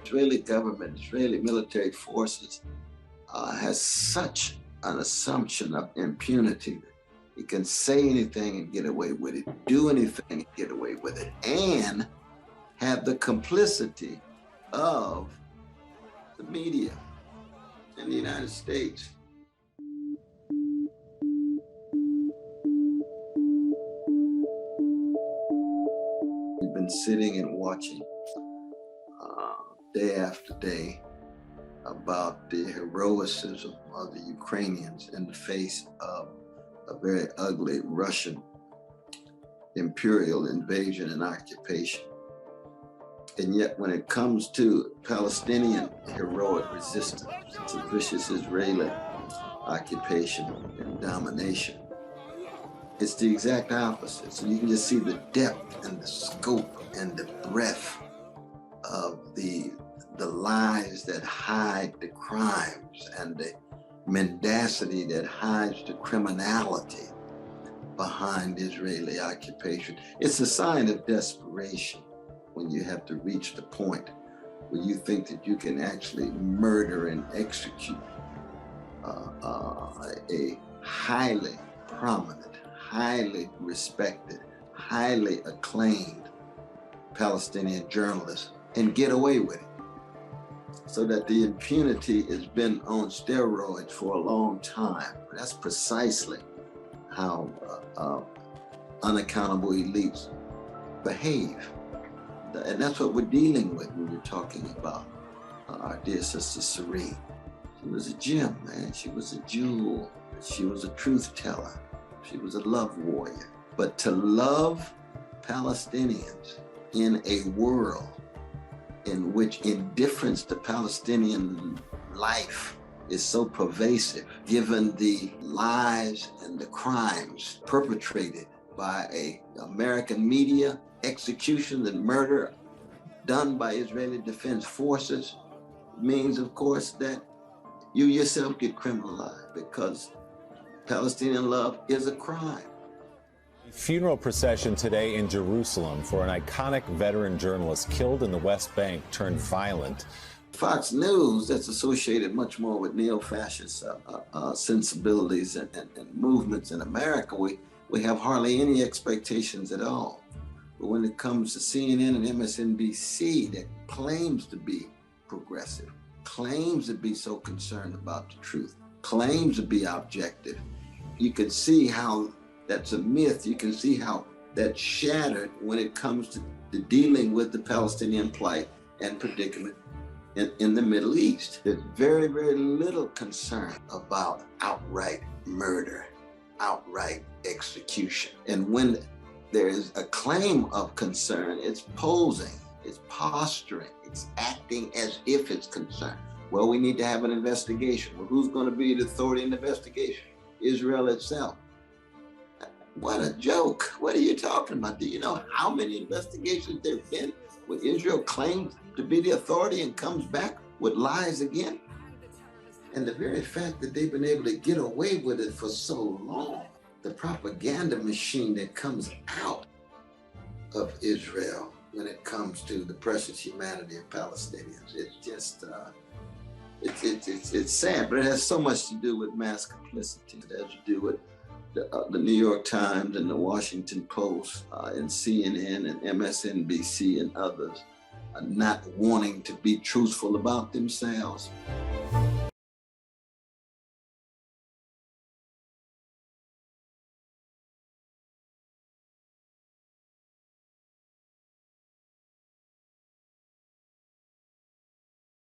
Israeli government, Israeli military forces has such an assumption of impunity. He can say anything and get away with it, do anything and get away with it, and have the complicity of the media in the United States. We've been sitting and watching day after day about the heroism of the Ukrainians in the face of a very ugly Russian imperial invasion and occupation. And yet when it comes to Palestinian heroic resistance to vicious Israeli occupation and domination, it's the exact opposite. So you can just see the depth and the scope and the breadth of the lies that hide the crimes and the mendacity that hides the criminality behind Israeli occupation. It's a sign of desperation when you have to reach the point where you think that you can actually murder and execute a highly prominent, highly respected, highly acclaimed Palestinian journalist and get away with it. So that the impunity has been on steroids for a long time. That's precisely how unaccountable elites behave. And that's what we're dealing with when we're talking about our dear sister Serene. She was a gem, man. She was a jewel. She was a truth teller. She was a love warrior. But to love Palestinians in a world in which indifference to Palestinian life is so pervasive, given the lies and the crimes perpetrated by American media, executions and murder done by Israeli Defense Forces, means, of course, that you yourself get criminalized because Palestinian love is a crime. Funeral procession today in Jerusalem for an iconic veteran journalist killed in the West Bank turned violent. Fox News, that's associated much more with neo-fascist sensibilities and movements in America, we have hardly any expectations at all. But when it comes to CNN and MSNBC that claims to be progressive, claims to be so concerned about the truth, claims to be objective, you can see how that's a myth. You can see how that's shattered when it comes to dealing with the Palestinian plight and predicament in the Middle East. There's very, very little concern about outright murder, outright execution. And when there is a claim of concern, it's posing, it's posturing, it's acting as if it's concerned. Well, we need to have an investigation. Well, who's going to be the authority in the investigation? Israel itself. What a joke. What are you talking about? Do you know how many investigations there have been where Israel claims to be the authority and comes back with lies again? And the very fact that they've been able to get away with it for so long, the propaganda machine that comes out of Israel when it comes to the precious humanity of Palestinians, it's just, it's sad, but it has so much to do with mass complicity. It has to do with the New York Times and the Washington Post and CNN and MSNBC and others not wanting to be truthful about themselves.